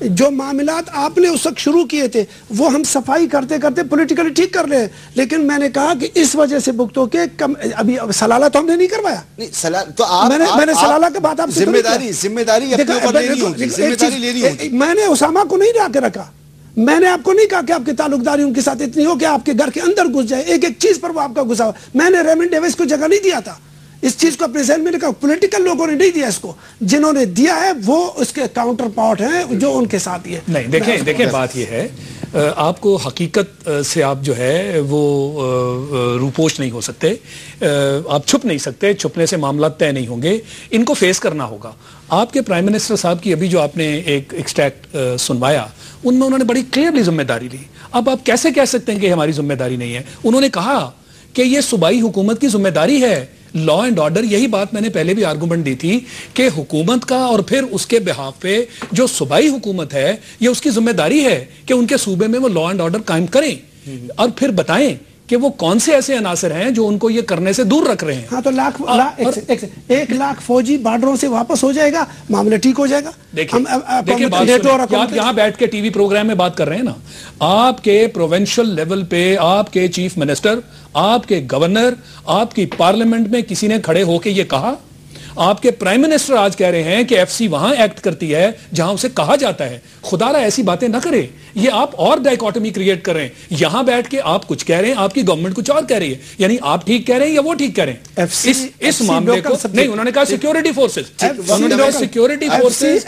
Speaker 5: جو معاملات آپ نے اس وقت شروع کیے تھے وہ ہم صفائی کرتے کرتے پولیٹیکلی ٹھیک کر رہے ہیں، لیکن میں نے کہا کہ اس وجہ سے بھگتو کے ابھی سلالہ تو ہم نے نہیں کروایا. میں نے سلالہ کے بعد آپ سے
Speaker 2: ذمہ داری
Speaker 5: میں نے اسامہ کو نہیں لا کے رکھا. میں نے آپ کو نہیں کہا کہ آپ کی تعلق داری ان کے ساتھ اتنی ہو کہ آپ کے گھر کے اندر گھس جائے، ایک چیز پر وہ آپ کا گھسا ہوا. میں نے ریمنڈ ڈیوس کو جگہ نہیں دیا تھا. اس چیز کو اپنے ذہن میں رکھا. پولیٹیکل لوگوں نے نہیں دیا اس کو، جنہوں نے دیا ہے وہ اس کے کاؤنٹر پارٹ ہیں جو ان کے ساتھ یہ
Speaker 1: نہیں. دیکھیں بات یہ ہے، آپ کو حقیقت سے آپ جو ہے وہ روپوش نہیں ہو سکتے، آپ چھپ نہیں سکتے، چھپنے سے معاملات طے نہیں ہوں گے، ان کو فیس کرنا ہوگا. آپ کے پرائم منسٹر صاحب کی ابھی جو آپ نے ایک ایکسٹریکٹ سنوایا، ان میں انہوں نے بڑی کلیئرلی ذمہ داری لی. اب آپ کیسے کہہ سکتے ہیں کہ ہماری ذمہ داری نہیں ہے؟ انہوں نے کہا کہ یہ صوبائی حکومت کی ذمہ داری ہے، لا اینڈ آرڈر. یہی بات میں نے پہلے بھی آرگومنٹ دی تھی کہ حکومت کا اور پھر اس کے بہاف پہ جو صوبائی حکومت ہے، یہ اس کی ذمہ داری ہے کہ ان کے صوبے میں وہ لا اینڈ آرڈر قائم کریں اور پھر بتائیں کہ وہ کون سے ایسے عناصر ہیں جو ان کو یہ کرنے سے دور رکھ رہے ہیں.
Speaker 5: ہاں تو 1 لاکھ فوجی بارڈروں سے واپس ہو جائے گا، معاملہ ٹھیک ہو جائے گا.
Speaker 1: آپ یہاں بیٹھ کے ٹی وی پروگرام میں بات کر رہے ہیں نا، آپ کے پروونشل لیول پہ آپ کے چیف منسٹر، آپ کے گورنر، آپ کی پارلیمنٹ میں کسی نے کھڑے ہو کے یہ کہا؟ آپ کے پرائم منسٹر آج کہہ رہے ہیں کہ ایف سی وہاں ایکٹ کرتی ہے جہاں اسے کہا جاتا ہے. خدا را ایسی باتیں نہ کرے. یہ آپ اور ڈائیکاٹمی کریٹ کر رہے ہیں. یہاں بیٹھ کے آپ کچھ کہہ رہے ہیں, آپ کی گورنمنٹ کچھ اور کہہ رہی ہے. یعنی آپ ٹھیک کہہ رہے ہیں یا وہ ٹھیک کہہ رہے ہیں. اس معاملے کو نہیں, انہوں نے کہا سیکیورٹی فورسز, انہوں نے کہا سیکیورٹی فورسز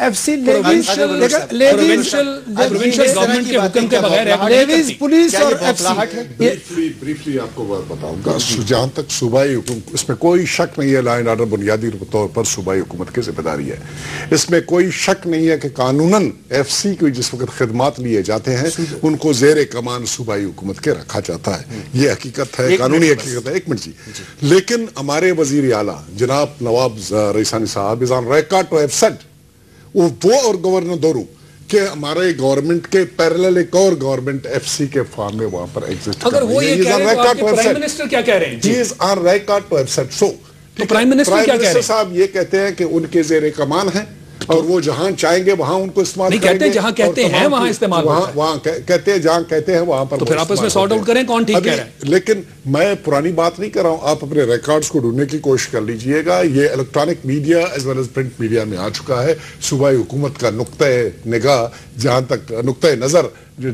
Speaker 1: پروونشل گورنمنٹ کے حکم کے بغیر
Speaker 5: پولیس اور
Speaker 4: بریفلی آپ کو بات بتاؤں گا. جہاں تک صوبائی حکومت, اس میں کوئی شک نہیں ہے لا اینڈ آرڈر بنیادی طور پر صوبائی حکومت کی ذمہ داری ہے. اس میں کوئی شک نہیں ہے کہ قانوناً ایف سی کو جس وقت خدمات لیے جاتے ہیں ان کو زیر کمان صوبائی حکومت کے رکھا جاتا ہے. یہ حقیقت ہے, قانونی حقیقت ہے. ایک منٹ جی. لیکن ہمارے وزیر اعلیٰ جناب نواب ریحانی صاحب is on record to have said, وہ اور گورنر دورو کہ ہمارے گورنمنٹ کے پیرلل ایک اور گورنمنٹ ایف سی کے فارم میں وہاں پر ایگزسٹ
Speaker 1: اگر وہ یہ کہہ رہے ہیں تو آپ کے پرائم منسٹر کیا کہہ رہے ہیں؟
Speaker 4: He is on record to have said so.
Speaker 1: تو پرائم منسٹر کیا کہہ رہے ہیں؟
Speaker 4: صاحب یہ کہتے ہیں کہ ان کے زیر کمان ہیں اور وہ جہاں چاہیں گے وہاں ان کو استعمال کریں گے.
Speaker 1: نہیں کہتے جہاں کہتے ہیں وہاں استعمال ہوتا ہے.
Speaker 4: وہاں کہتے ہیں جہاں کہتے ہیں وہاں پر.
Speaker 1: تو پھر آپ اس میں سارٹ آؤٹ کریں کون ٹھیک کہہ رہا ہے.
Speaker 4: لیکن میں پرانی بات نہیں کر رہا ہوں, آپ اپنے ریکارڈز کو ڈھونڈنے کی کوشش کر لیجئے گا. یہ electronic media as well as print media میں آ چکا ہے. صوبائی حکومت کا نقطۂ نگاہ جہاں تک, نقطۂ نظر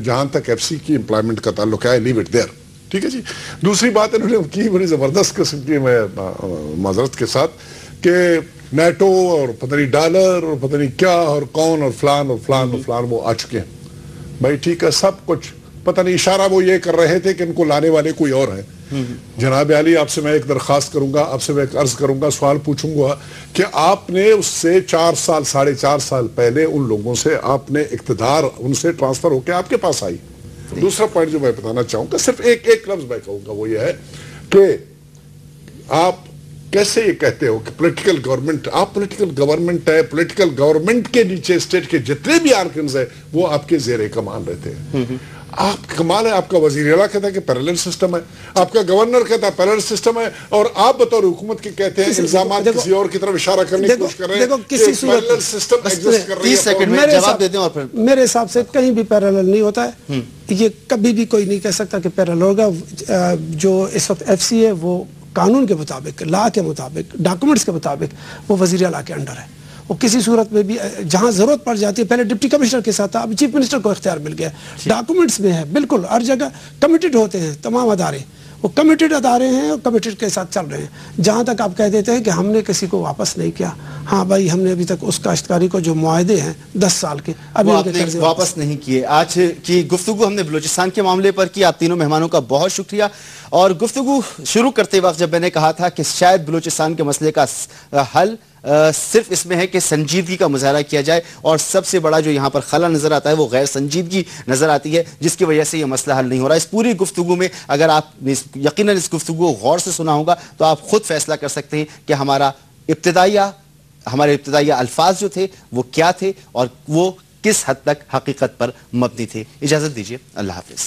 Speaker 4: جہاں تک ایف سی کی امپلائمنٹ کا تعلق ہے, لیو اٹ دیئر. ٹھیک ہے جی. دوسری بات انہوں نے کی بڑی زبردست قسم کی, میں معذرت کے ساتھ, کہ نیٹو اور پتہ نہیں ڈالر اور پتہ نہیں کیا اور کون اور فلان اور فلان اور فلان وہ آ چکے ہیں. بھائی ٹھیک ہے, سب کچھ پتہ نہیں اشارہ وہ یہ کر رہے تھے کہ ان کو لانے والے کوئی اور ہیں. جناب عالی, آپ سے میں ایک درخواست کروں گا, آپ سے میں ایک عرض کروں گا, سوال پوچھوں گا کہ آپ نے اس سے 4 سال 4.5 سال پہلے ان لوگوں سے آپ نے اقتدار ان سے ٹرانسفر ہو کے آپ کے پاس آئی. دوسرا پوائنٹ جو میں بتانا چاہوں گا, صرف ایک لفظ میں کہوں گا, وہ یہ ہے کہ آپ کیسے یہ کہتے ہو کہ پولیٹیکل گورنمنٹ, آپ پولیٹیکل گورنمنٹ ہے, پولیٹیکل گورنمنٹ کے نیچے اسٹیٹ کے جتنے بھی آرکنز ہیں وہ آپ کے زیر کمان رہتے ہیں. آپ کمال ہے, آپ کا وزیر اعلیٰ کہتا ہے کہ پیرلل سسٹم ہے, آپ کا گورنر کہتا ہے پیرلل سسٹم ہے, اور آپ بطور حکومت کے کہتے ہیں الزامات کسی اور کی طرف اشارہ کرنے کی کوشش کر رہے ہیں کہ پیرلل سسٹم ایگزسٹ کر رہی ہے.
Speaker 2: 30 سیکنڈ میں جواب دے دیں. اور پھر
Speaker 5: میرے حساب سے کہیں بھی پیرلل نہیں ہوتا ہے. یہ کبھی بھی کوئی نہیں کہہ سکتا کہ پیرلل ہوگا. جو اس وقت ایف سی ہے وہ قانون کے مطابق, لا کے مطابق, ڈاکومنٹس کے مطابق وہ وزیر اعلیٰ کے انڈر ہے. وہ کسی صورت میں بھی جہاں ضرورت پڑ جاتی ہے, پہلے ڈپٹی کمشنر کے ساتھ تھا, اب چیف منسٹر کو اختیار مل گیا. ڈاکومنٹس میں ہے, بالکل ہر جگہ کمیٹڈ ہوتے ہیں تمام ادارے, وہ کمیٹڈ ادارے ہیں اور کمیٹڈ کے ساتھ چل رہے ہیں. جہاں تک آپ کہہ دیتے ہیں کہ ہم نے کسی کو واپس نہیں کیا, ہاں بھائی ہم نے ابھی تک اس کاشتکاری کو جو معاہدے ہیں 10 سال کے ابھی
Speaker 2: واپس نہیں کیے. آج کی گفتگو ہم نے بلوچستان کے معاملے پر کی. آپ تینوں مہمانوں کا بہت شکریہ. اور گفتگو شروع کرتے وقت جب میں نے کہا تھا کہ شاید بلوچستان کے مسئلے کا حل صرف اس میں ہے کہ سنجیدگی کا مظاہرہ کیا جائے, اور سب سے بڑا جو یہاں پر خلا نظر آتا ہے وہ غیر سنجیدگی نظر آتی ہے, جس کی وجہ سے یہ مسئلہ حل نہیں ہو رہا. اس پوری گفتگو میں اگر آپ نے یقیناً اس گفتگو کو غور سے سنا ہوگا تو آپ خود فیصلہ کر سکتے ہیں کہ ہمارے ابتدائیہ الفاظ جو تھے وہ کیا تھے اور وہ کس حد تک حقیقت پر مبنی تھے. اجازت دیجیے, اللہ حافظ.